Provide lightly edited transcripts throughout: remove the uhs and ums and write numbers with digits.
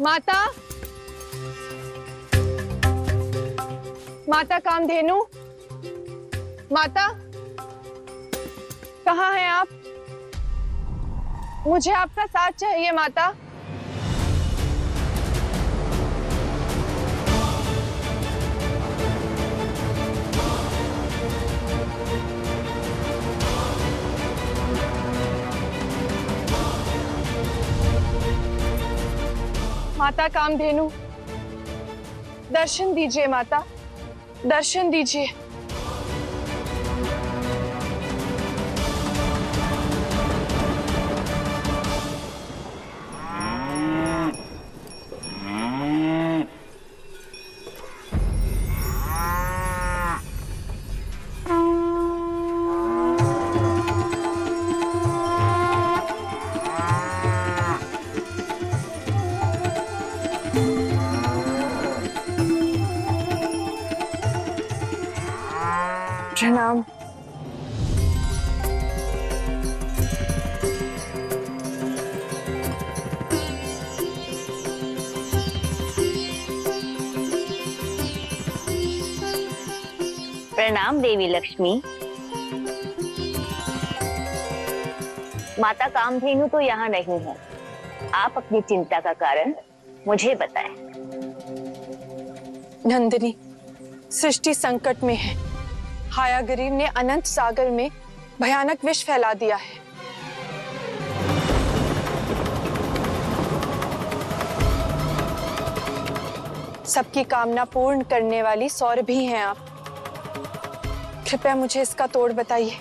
माता, माता कामधेनु, माता कहाँ हैं आप? मुझे आपका साथ चाहिए माता। माता कामधेनु, दर्शन दीजिए माता, दर्शन दीजिए। प्रणाम। प्रणाम देवी लक्ष्मी। माता कामधेनु तो यहाँ नहीं है। आप अपनी चिंता का कारण मुझे बताएं। नंदिनी सृष्टि संकट में है। हायाग्रीव ने अनंत सागर में भयानक विष फैला दिया है। सबकी कामना पूर्ण करने वाली सौरभी हैं आप। कृपया मुझे इसका तोड़ बताइए।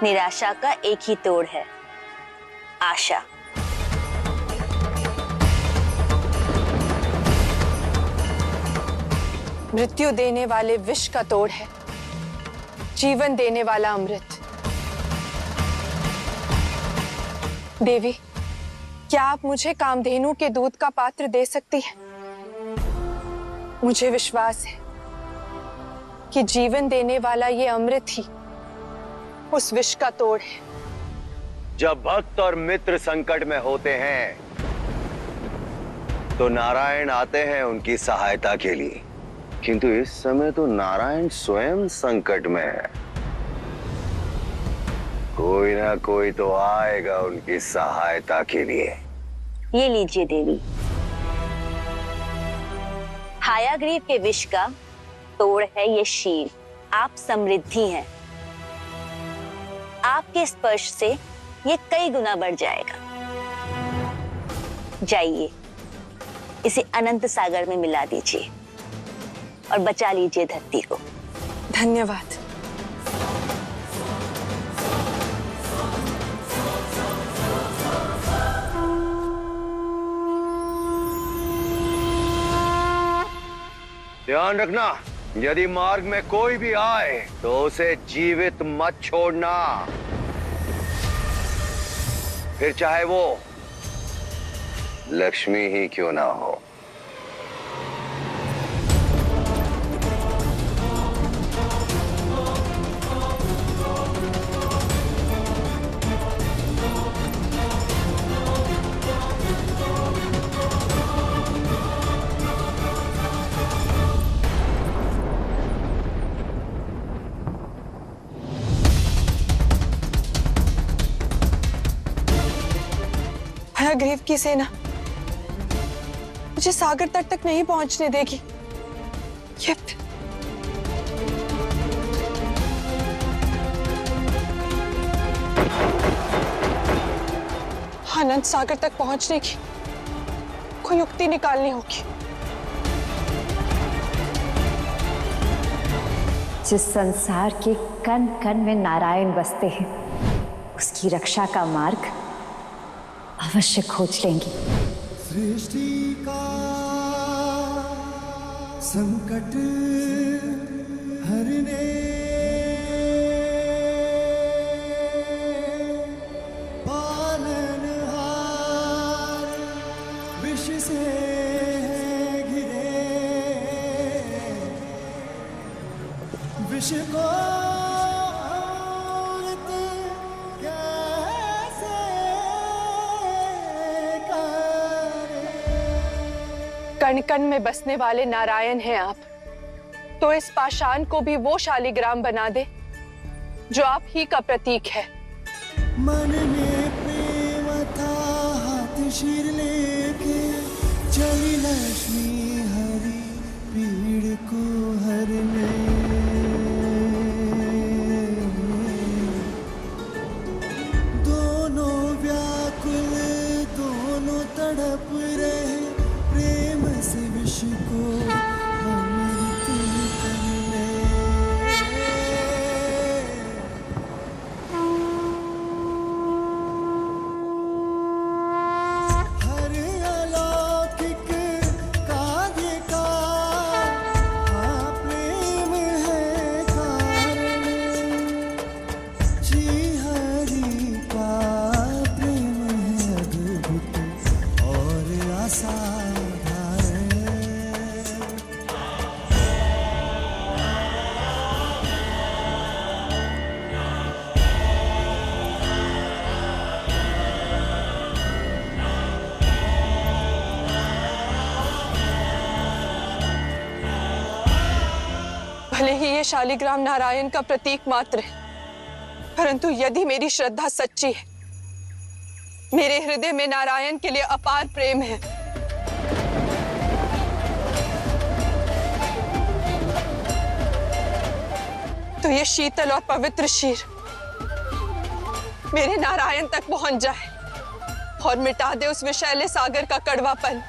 निराशा का एक ही तोड़ है, आशा। मृत्यु देने वाले विष का तोड़ है जीवन देने वाला अमृत। देवी, क्या आप मुझे कामधेनु के दूध का पात्र दे सकती हैं? मुझे विश्वास है कि जीवन देने वाला ये अमृत ही उस विष का तोड़ है। जब भक्त और मित्र संकट में होते हैं तो नारायण आते हैं उनकी सहायता के लिए, किंतु इस समय तो नारायण स्वयं संकट में है। कोई ना कोई तो आएगा उनकी सहायता के लिए। ये लीजिए देवी, हायाग्रीव के विष का तोड़ है ये शील। आप समृद्धि हैं। आपके स्पर्श से ये कई गुना बढ़ जाएगा। जाइए, इसे अनंत सागर में मिला दीजिए और बचा लीजिए धरती को। धन्यवाद। ध्यान रखना, यदि मार्ग में कोई भी आए तो उसे जीवित मत छोड़ना, फिर चाहे वो लक्ष्मी ही क्यों ना हो। हायाग्रीव की सेना मुझे सागर तट तक नहीं पहुंचने देगी। ये अनंत सागर तक पहुंचने की कोई युक्ति निकालनी होगी। जिस संसार के कण कण में नारायण बसते हैं, उसकी रक्षा का मार्ग अवश्य खोज लेंगी। सृष्टि का संकट हरने पालनहार विष से घिरे विष को अमृत कैसे करे। कण कण में बसने वाले नारायण हैं आप, तो इस पाषाण को भी वो शालिग्राम बना दे जो आप ही का प्रतीक है। मन में प्रेम था, हाथ शीर लेके चली लक्ष्मी हरी पीड़ को हरने। दोनों व्याकुल, दोनों तड़प रहे, प्रेम से विष को अमृत करने। हर अलौकिक कार्य का हाँ प्रेम है कारण। श्री हरि का प्रेम है अद्भुत और असाधारण। भले ही ये शालिग्राम नारायण का प्रतीक मात्र है, परंतु यदि मेरी श्रद्धा सच्ची है, मेरे हृदय में नारायण के लिए अपार प्रेम है, तो ये शीतल और पवित्र शीर मेरे नारायण तक पहुंच जाए और मिटा दे उस विषैले सागर का कड़वापन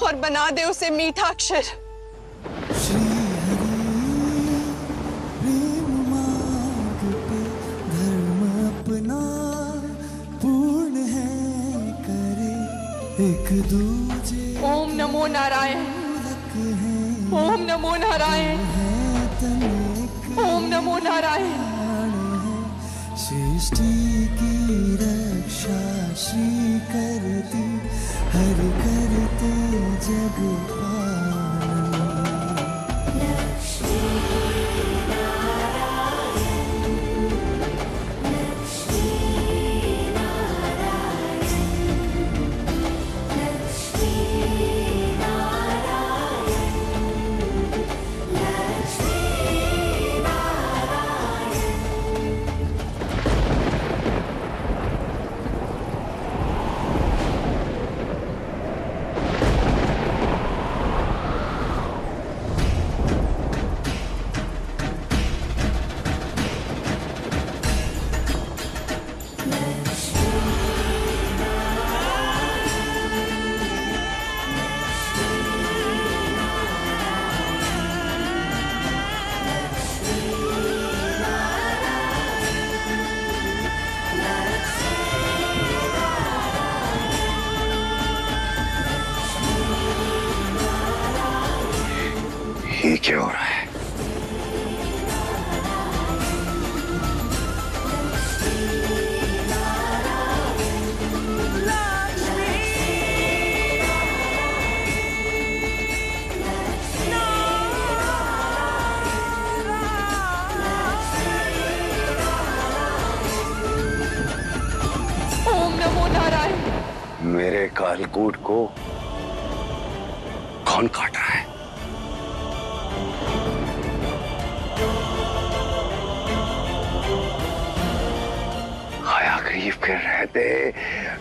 और बना दे उसे मीठा अक्षर। श्री हरि प्रेम मार्ग पे धर्म अपना पूर्ण है करे, एक दूजे ओम नमो नारायण, लक है ओम नमो नारायण, तनिक ओम नमो नारायण। है। सृष्टि की रक्षा श्री करती, हर करते जग पालन। ये क्या हो रहा है? ओम नमो नारायण। मेरे कालकूट को कौन काट रहा है? हयाग्रीव के रहते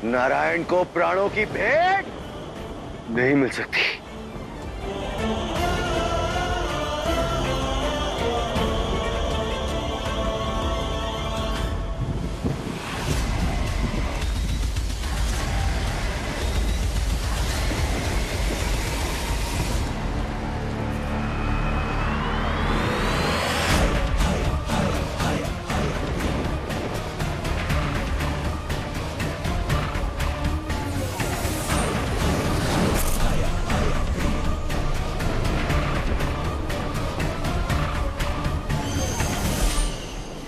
नारायण को प्राणों की भेंट नहीं मिल सकती।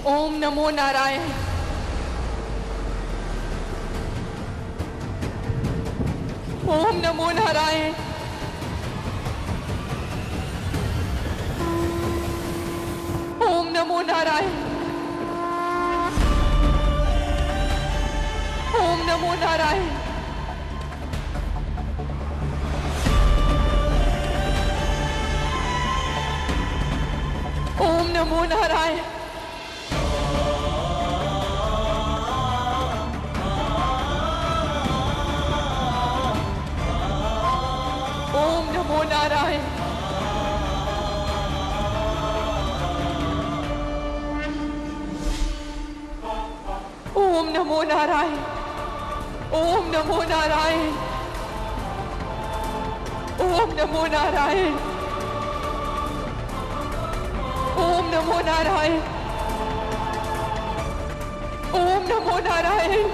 ओम नमो नारायण। ओम नमो नारायण। नमो नारायण। ओम नमो नारायण। ओम नमो नारायण। ओम नमो नारायण। ओम नमो नारायण। ओम नमो नारायण। ओम नमो नारायण। ओम नमो नारायण। ओम नमो नारायण।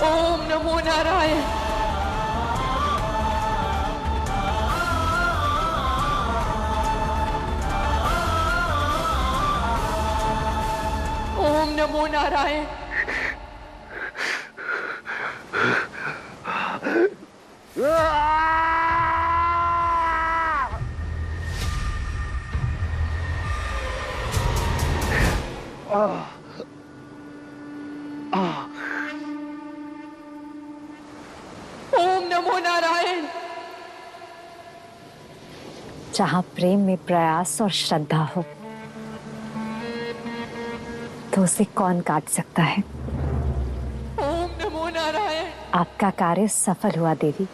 ओम नमो नारायण। ओम नमो नारायण। ओम नमो नारायण। जहां प्रेम में प्रयास और श्रद्धा हो तो उसे कौन काट सकता है। ओम नमो नारायण। आपका कार्य सफल हुआ देवी।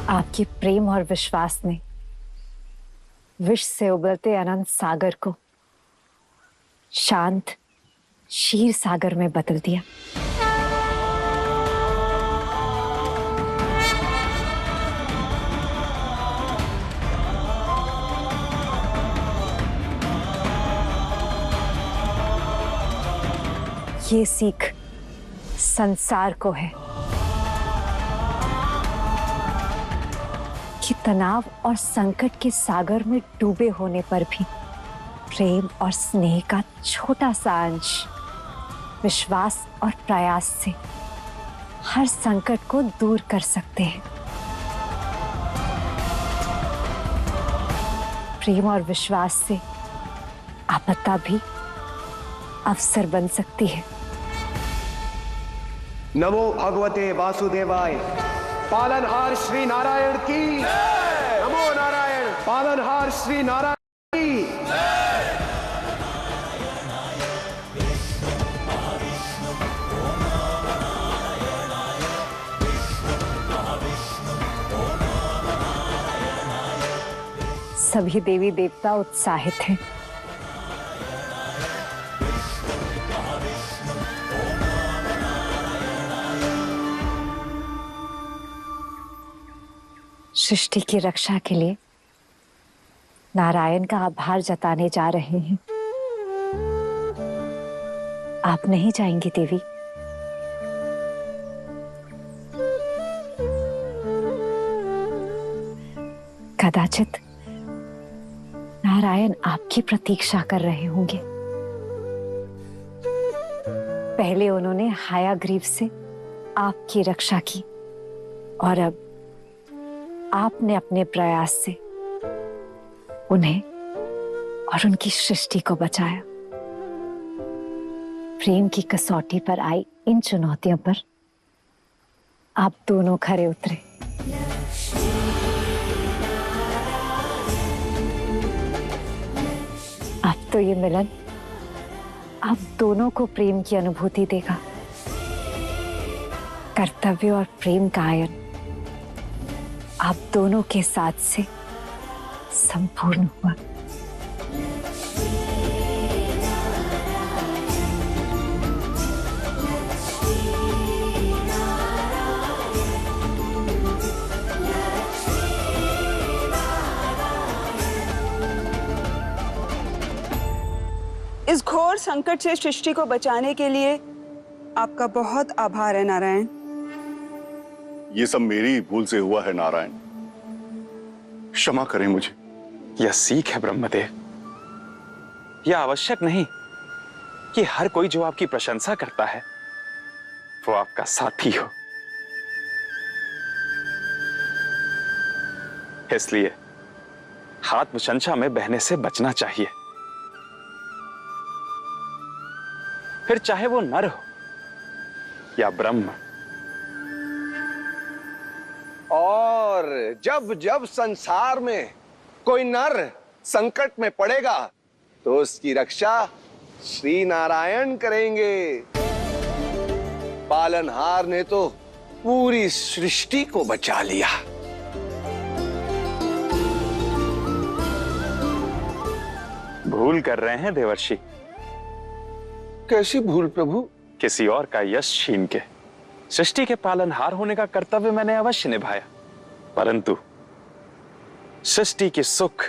आपके प्रेम और विश्वास ने विष से उबलते अनंत सागर को शांत क्षीर सागर में बदल दिया। ये सीख संसार को है कि तनाव और संकट के सागर में डूबे होने पर भी प्रेम और स्नेह का छोटा सा अंश विश्वास और प्रयास से हर संकट को दूर कर सकते हैं। प्रेम और विश्वास से आपदा भी अवसर बन सकती है। नमो भगवते वासुदेवाय। पालनहार श्री नारायण की नमो नारायण। पालनहार श्री नारायण की। सभी देवी देवता उत्साहित हैं। सृष्टि की रक्षा के लिए नारायण का आभार जताने जा रहे हैं। आप नहीं जाएंगी देवी? कदाचित नारायण आपकी प्रतीक्षा कर रहे होंगे। पहले उन्होंने हायाग्रीव से आपकी रक्षा की और अब आपने अपने प्रयास से उन्हें और उनकी सृष्टि को बचाया। प्रेम की कसौटी पर आई इन चुनौतियों पर आप दोनों खरे उतरे। अब तो ये मिलन आप दोनों को प्रेम की अनुभूति देगा। कर्तव्य और प्रेम का आयन आप दोनों के साथ से संपूर्ण हुआ। इस घोर संकट से सृष्टि को बचाने के लिए आपका बहुत आभार है नारायण। ये सब मेरी भूल से हुआ है नारायण, क्षमा करें मुझे। यह सीख है ब्रह्मदेव, यह आवश्यक नहीं कि हर कोई जो आपकी प्रशंसा करता है वो आपका साथी हो। इसलिए आत्मशंसा में बहने से बचना चाहिए, फिर चाहे वो नर हो या ब्रह्म। और जब जब संसार में कोई नर संकट में पड़ेगा तो उसकी रक्षा श्री नारायण करेंगे। पालनहार ने तो पूरी सृष्टि को बचा लिया। भूल कर रहे हैं देवर्षि। कैसी भूल प्रभु? किसी और का यश छीन के सृष्टि के पालनहार होने का कर्तव्य मैंने अवश्य निभाया, परंतु सृष्टि के सुख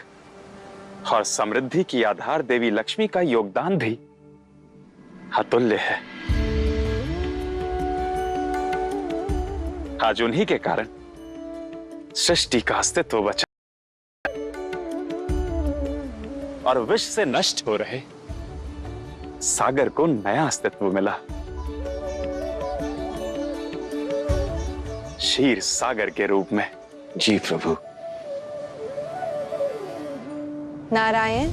और समृद्धि की आधार देवी लक्ष्मी का योगदान भी अतुल्य है। आज उन्हीं के कारण सृष्टि का अस्तित्व बचा और विष से नष्ट हो रहे सागर को नया अस्तित्व मिला। क्षीर सागर के रूप में। जी प्रभु। नारायण,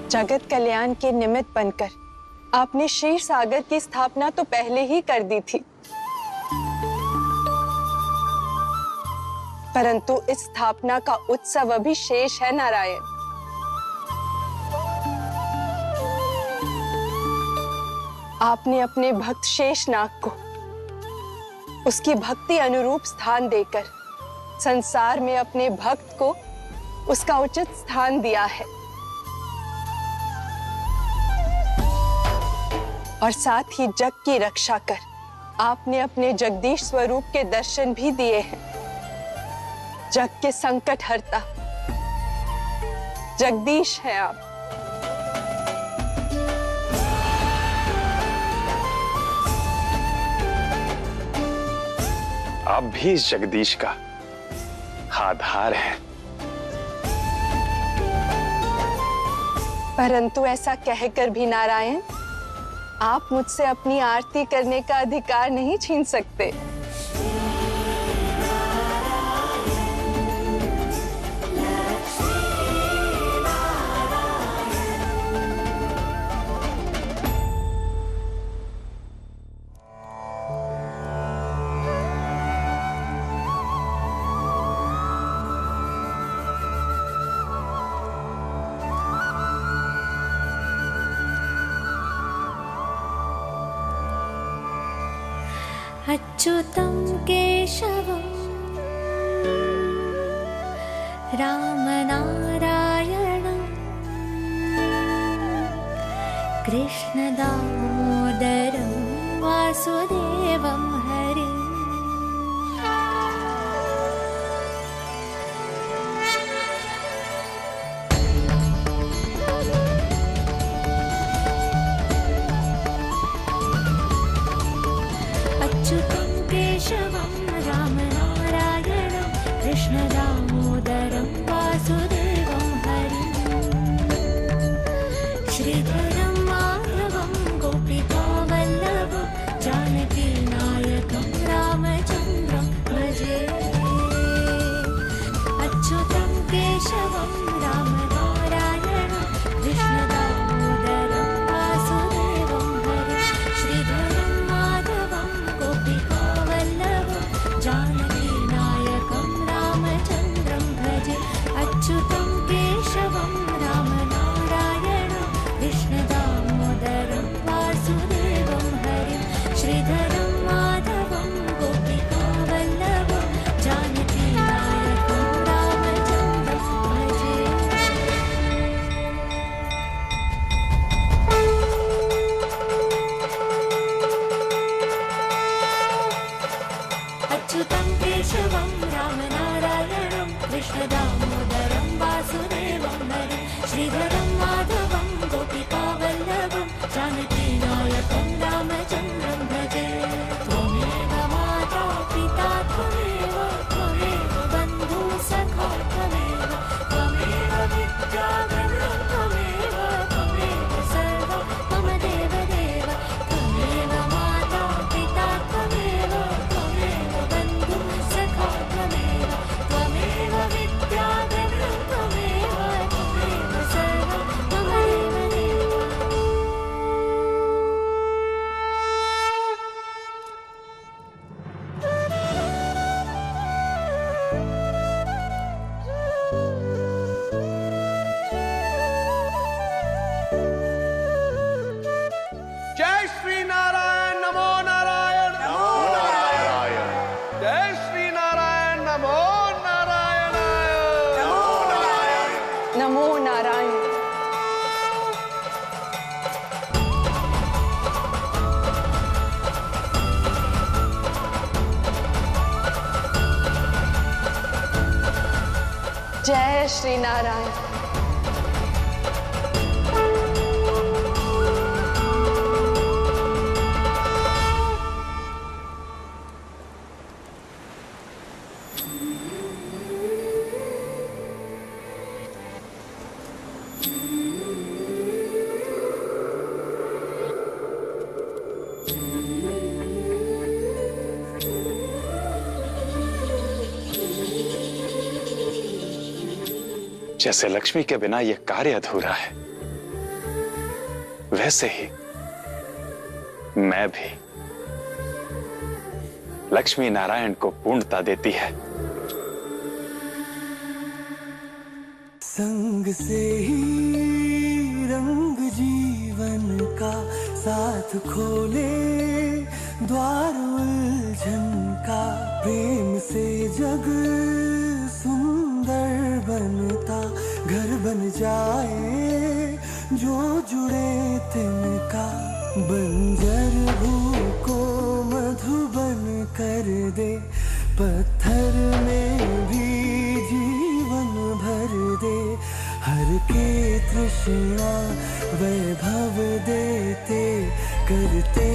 जगत कल्याण के निमित्त बनकर आपने क्षीर सागर की स्थापना तो पहले ही कर दी थी, परंतु इस स्थापना का उत्सव अभी शेष है नारायण। आपने अपने भक्त शेषनाग को उसकी भक्ति अनुरूप स्थान देकर संसार में अपने भक्त को उसका उचित स्थान दिया है और साथ ही जग की रक्षा कर आपने अपने जगदीश स्वरूप के दर्शन भी दिए हैं। जग के संकट हरता जगदीश है आप। आप भी इस जगदीश का आधार हैं। परंतु ऐसा कहकर भी नारायण, आप मुझसे अपनी आरती करने का अधिकार नहीं छीन सकते। अच्युतं केशवं रामनारायणं कृष्णदामोदरं वासुदेवं हरिम्। अच्युतं केशवं रामनारायणं कृष्णदामोदरं वासुदेवं हरिम्। श्रीधरं माधवं गोपिकावल्लभं जानकीनायकं जय श्री नारायण। जैसे लक्ष्मी के बिना यह कार्य अधूरा है, वैसे ही मैं भी लक्ष्मी नारायण को पूर्णता देती है। संग से ही रंग जीवन का साथ खोले द्वार उलझन का, प्रेम से जग सुंदर बनता, घर बन जाए जो जुड़े तिनका, बंजर भू को मधुबन कर दे, पत्थर में भी जीवन भर दे, हर के तृष्णा वैभव देते, करते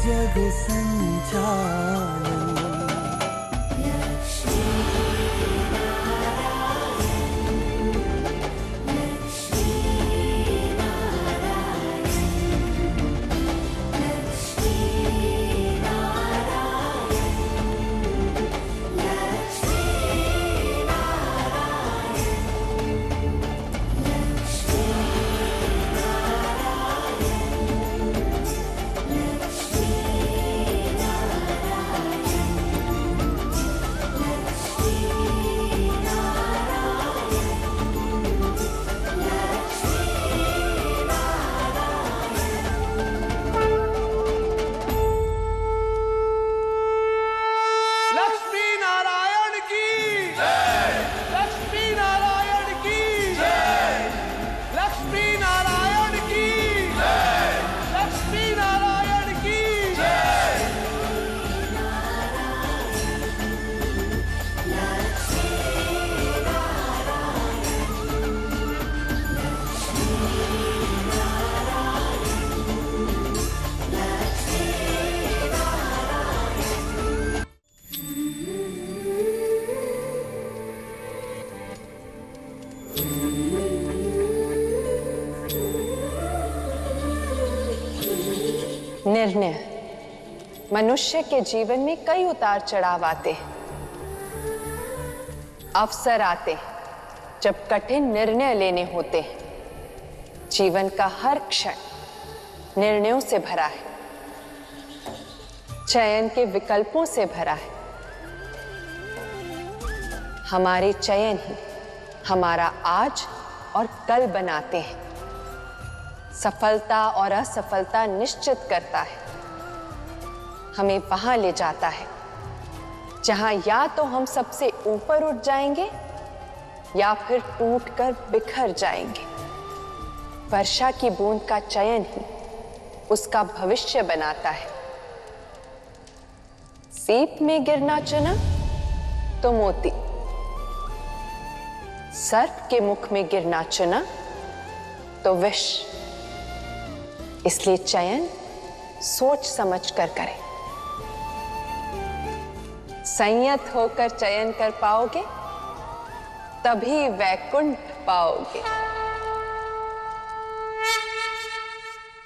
जग संचालन। निर्णय। मनुष्य के जीवन में कई उतार चढ़ाव आते हैं, अवसर आते हैं जब कठिन निर्णय लेने होते हैं। जीवन का हर क्षण निर्णयों से भरा है, चयन के विकल्पों से भरा है। हमारे चयन ही हमारा आज और कल बनाते हैं। सफलता और असफलता निश्चित करता है, हमें वहां ले जाता है जहां या तो हम सबसे ऊपर उठ जाएंगे या फिर टूटकर बिखर जाएंगे। वर्षा की बूंद का चयन ही उसका भविष्य बनाता है। सीप में गिरना चुना तो मोती, सर्प के मुख में गिरना चुना तो विष। इसलिए चयन सोच समझ कर करें। संयत होकर चयन कर पाओगे तभी वैकुंठ पाओगे।